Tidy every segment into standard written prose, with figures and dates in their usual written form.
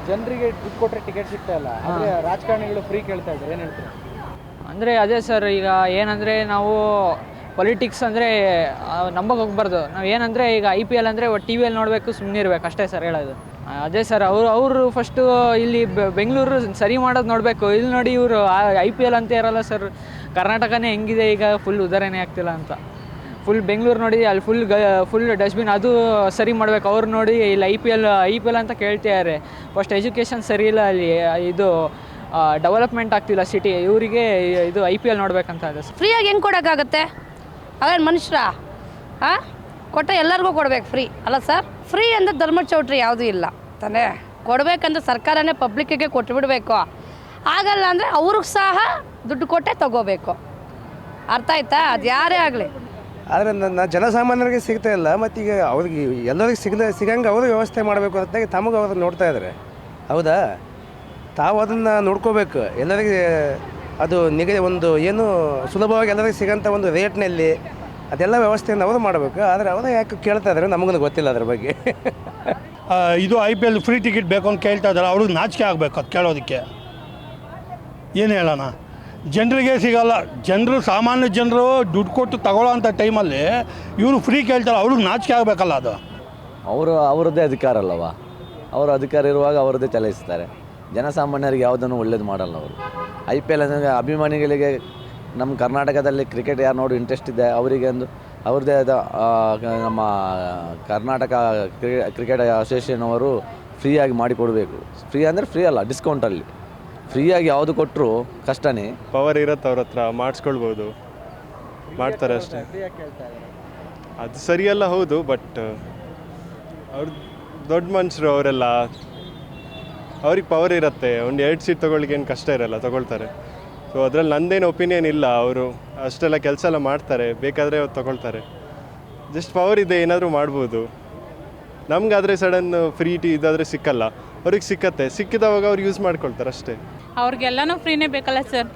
ಜನರಿಗೆ ದುಡ್ಡು ಕೊಟ್ಟರೆ ಟಿಕೆಟ್ ಸಿಗ್ತಾ ಇಲ್ಲ, ಆದರೆ ರಾಜಕಾರಣಿಗಳು ಫ್ರೀ ಕೇಳ್ತಾ ಇದ್ದಾರೆ, ಏನು ಹೇಳ್ತಾರೆ? ಅಂದರೆ ಅದೇ ಸರ್, ಈಗ ಏನಂದರೆ ನಾವು ಪೊಲಿಟಿಕ್ಸ್ ಅಂದರೆ ನಂಬಕ್ಕೆ ಹೋಗ್ಬಾರ್ದು. ನಾವು ಏನಂದರೆ ಈಗ IPL ಅಂದರೆ ಟಿ ವಿಯಲ್ಲಿ ನೋಡಬೇಕು, ಸುಮ್ಮನೆ ಇರಬೇಕು ಅಷ್ಟೇ ಸರ್ ಹೇಳೋದು. ಅದೇ ಸರ್, ಅವರು ಫಸ್ಟು ಇಲ್ಲಿ ಬೆಂಗಳೂರು ಸರಿ ಮಾಡೋದು ನೋಡಬೇಕು. ಇಲ್ಲಿ ನೋಡಿ ಇವರು IPL ಅಂತ ಇರಲ್ಲ ಸರ್, ಕರ್ನಾಟಕನೇ ಹೆಂಗಿದೆ ಈಗ, ಫುಲ್ ಉದಾಹರಣೆ ಆಗ್ತಿಲ್ಲ ಅಂತ. ಫುಲ್ ಬೆಂಗಳೂರು ನೋಡಿ ಅಲ್ಲಿ ಫುಲ್ ಡಸ್ಟ್ಬಿನ್ ಅದು ಸರಿ ಮಾಡಬೇಕು. ಅವ್ರು ನೋಡಿ ಇಲ್ಲಿ IPL ಅಂತ ಕೇಳ್ತಿದ್ದಾರೆ. ಫಸ್ಟ್ ಎಜುಕೇಷನ್ ಸರಿ ಇಲ್ಲ ಅಲ್ಲಿ, ಇದು ಡೆವಲಪ್ಮೆಂಟ್ ಆಗ್ತಿಲ್ಲ ಸಿಟಿ. ಇವರಿಗೆ ಇದು IPL ನೋಡ್ಬೇಕಂತ ಇದೆ ಸರ್. ಫ್ರೀಯಾಗಿ ಹೆಂಗೆ ಕೊಡೋಕ್ಕಾಗತ್ತೆ? ಅದೇನು ಮನುಷ್ಯರ ಕೊಟ್ಟರೆ ಎಲ್ಲರಿಗೂ ಕೊಡ್ಬೇಕು ಫ್ರೀ ಅಲ್ಲ ಸರ್? ಫ್ರೀ ಅಂದರೆ ಧರ್ಮದ ಚೌಟ್ರಿ ಯಾವುದೂ ಇಲ್ಲ ತಾನೇ. ಕೊಡಬೇಕಂದ್ರೆ ಸರ್ಕಾರನೇ ಪಬ್ಲಿಕ್ಕಿಗೆ ಕೊಟ್ಟುಬಿಡಬೇಕು. ಆಗಲ್ಲ ಅಂದರೆ ಅವ್ರಿಗೆ ಸಹ ದುಡ್ಡು ಕೊಟ್ಟೆ ತೊಗೋಬೇಕು. ಅರ್ಥ ಆಯ್ತಾ? ಅದು ಯಾರೇ ಆಗಲಿ. ಆದರೆ ನನ್ನ ಜನಸಾಮಾನ್ಯರಿಗೆ ಸಿಗ್ತಾ ಇಲ್ಲ. ಮತ್ತು ಈಗ ಅವ್ರಿಗೆ ಎಲ್ಲರಿಗೆ ಸಿಗಂಗೆ ಅವರು ವ್ಯವಸ್ಥೆ ಮಾಡಬೇಕು ಅಂತ ತಮಗೆ ಅವ್ರು ನೋಡ್ತಾ ಇದ್ದಾರೆ. ಹೌದಾ? ತಾವು ಅದನ್ನು ನೋಡ್ಕೋಬೇಕು. ಎಲ್ಲರಿಗೆ ಅದು ಒಂದು ಏನು ಸುಲಭವಾಗಿ ಎಲ್ಲರಿಗೆ ಸಿಗೋಂಥ ಒಂದು ರೇಟ್ನಲ್ಲಿ ಅದೆಲ್ಲ ವ್ಯವಸ್ಥೆಯನ್ನು ಅವರು ಮಾಡಬೇಕು. ಆದರೆ ಅವರು ಯಾಕೆ ಕೇಳ್ತಾ ಇದ್ದಾರೆ ನಮಗೂ ಗೊತ್ತಿಲ್ಲ ಅದ್ರ ಬಗ್ಗೆ. ಇದು IPL ಫ್ರೀ ಟಿಕೆಟ್ ಬೇಕು ಅಂತ ಕೇಳ್ತಾ ಇದ್ದಾರೆ. ಅವ್ರಿಗೆ ನಾಚಿಕೆ ಆಗಬೇಕು ಅದು ಕೇಳೋದಕ್ಕೆ. ಏನು ಹೇಳೋಣ, ಜನರಿಗೆ ಸಿಗಲ್ಲ. ಸಾಮಾನ್ಯ ಜನರು ದುಡ್ಡು ಕೊಟ್ಟು ತಗೊಳ್ಳೋ ಅಂಥ ಟೈಮಲ್ಲಿ ಇವರು ಫ್ರೀ ಕೇಳ್ತಾರೆ. ಅವ್ರಿಗೆ ನಾಚಿಕೆ ಆಗಬೇಕಲ್ಲ ಅದು. ಅವರದ್ದೇ ಅಧಿಕಾರ ಅಲ್ಲವಾ? ಅವರ ಅಧಿಕಾರ ಇರುವಾಗ ಅವರದ್ದೇ ಚಲಾಯಿಸ್ತಾರೆ. ಜನಸಾಮಾನ್ಯರಿಗೆ ಯಾವುದನ್ನು ಒಳ್ಳೇದು ಮಾಡಲ್ಲ ಅವರು. IPL ಅಂದರೆ ಅಭಿಮಾನಿಗಳಿಗೆ ನಮ್ಮ ಕರ್ನಾಟಕದಲ್ಲಿ ಕ್ರಿಕೆಟ್ ಯಾರು ನೋಡಿ ಇಂಟ್ರೆಸ್ಟ್ ಇದೆ ಅವರಿಗೆ ಒಂದು ಅವ್ರದ್ದೇ ಆದ ನಮ್ಮ ಕರ್ನಾಟಕ ಕ್ರಿಕೆಟ್ ಅಸೋಸಿಯೇಷನ್ ಅವರು ಫ್ರೀಯಾಗಿ ಮಾಡಿಕೊಡಬೇಕು. ಫ್ರೀ ಅಂದರೆ ಫ್ರೀ ಅಲ್ಲ, ಡಿಸ್ಕೌಂಟಲ್ಲಿ. ಫ್ರೀಯಾಗಿ ಯಾವುದು ಕೊಟ್ಟರು ಕಷ್ಟನೇ. ಪವರ್ ಇರುತ್ತೆ ಅವ್ರ ಹತ್ರ, ಮಾಡಿಸ್ಕೊಳ್ಬೋದು, ಮಾಡ್ತಾರೆ ಅಷ್ಟೇ. ಅದು ಸರಿಯಲ್ಲ, ಹೌದು. ಬಟ್ ಅವ್ರು ದೊಡ್ಡ ಮನುಷ್ಯರು ಅವರೆಲ್ಲ, ಅವ್ರಿಗೆ ಪವರ್ ಇರುತ್ತೆ. ಒಂದು 2 ಸೀಟ್ ತೊಗೊಳ್ಳಿಕ್ಕೆ ಏನು ಕಷ್ಟ ಇರಲ್ಲ, ತೊಗೊಳ್ತಾರೆ. ಸೊ ಅದರಲ್ಲಿ ನಂದೇನು ಒಪಿನಿಯನ್ ಇಲ್ಲ. ಅವರು ಅಷ್ಟೆಲ್ಲ ಕೆಲಸ ಎಲ್ಲ ಮಾಡ್ತಾರೆ, ಬೇಕಾದರೆ ಅವ್ರು ತೊಗೊಳ್ತಾರೆ. ಜಸ್ಟ್ ಪವರ್ ಇದೆ, ಏನಾದರೂ ಮಾಡ್ಬೋದು. ನಮಗಾದರೆ ಸಡನ್ ಫ್ರೀ ಇದಾದರೆ ಸಿಕ್ಕಲ್ಲ, ಅವ್ರಿಗೆ ಸಿಕ್ಕತ್ತೆ. ಸಿಕ್ಕಿದವಾಗ ಅವ್ರು ಯೂಸ್ ಮಾಡ್ಕೊಳ್ತಾರೆ ಅಷ್ಟೇ. ಅವ್ರಿಗೆಲ್ಲನೂ ಫ್ರೀನೇ ಬೇಕಲ್ಲ ಸರ್,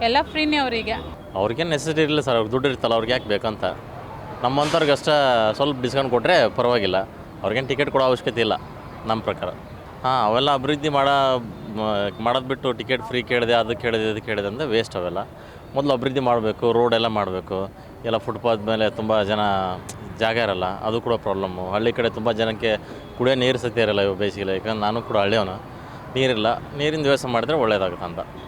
ಎಲ್ಲ ಫ್ರೀನೇ ಅವರಿಗೆ. ಅವ್ರಿಗೇನು ನೆಸೆಸಿಟಿ ಇರಲಿಲ್ಲ ಸರ್, ಅವ್ರಿಗೆ ದುಡ್ಡು ಇರ್ತಲ್ಲ, ಅವ್ರಿಗೆ ಯಾಕೆ ಬೇಕಂತ. ನಮ್ಮಂಥವ್ರಿಗೆ ಅಷ್ಟೇ ಸ್ವಲ್ಪ ಡಿಸ್ಕೌಂಟ್ ಕೊಟ್ಟರೆ ಪರವಾಗಿಲ್ಲ. ಅವ್ರಿಗೇನು ಟಿಕೆಟ್ ಕೊಡೋ ಅವಶ್ಯಕತೆ ಇಲ್ಲ ನಮ್ಮ ಪ್ರಕಾರ. ಅವೆಲ್ಲ ಅಭಿವೃದ್ಧಿ ಮಾಡೋದು ಬಿಟ್ಟು ಟಿಕೆಟ್ ಫ್ರೀ ಕೇಳಿದೆ, ಅದು ಕೇಳಿದೆ ಅಂದರೆ ವೇಸ್ಟ್. ಅವೆಲ್ಲ ಮೊದಲು ಅಭಿವೃದ್ಧಿ ಮಾಡಬೇಕು, ರೋಡೆಲ್ಲ ಮಾಡಬೇಕು. ಎಲ್ಲ ಫುಟ್ಪಾತ್ ಮೇಲೆ ತುಂಬ ಜನ ಜಾಗ ಇರಲ್ಲ, ಅದು ಕೂಡ ಪ್ರಾಬ್ಲಮ್ಮು. ಹಳ್ಳಿ ಕಡೆ ತುಂಬ ಜನಕ್ಕೆ ಕುಡಿಯೋ ನೀರು ಸತ್ಯ ಇರಲ್ಲ ಇವು ಬೇಸಿಗೆಲ್ಲ. ಯಾಕಂದ್ರೆ ನಾನು ಕೂಡ ಹಳ್ಳಿಯವನು, ನೀರಿಲ್ಲ. ನೀರಿನ ವ್ಯವಸ್ಥೆ ಮಾಡಿದ್ರೆ ಒಳ್ಳೆಯದಾಗುತ್ತೆ ಅಂತ.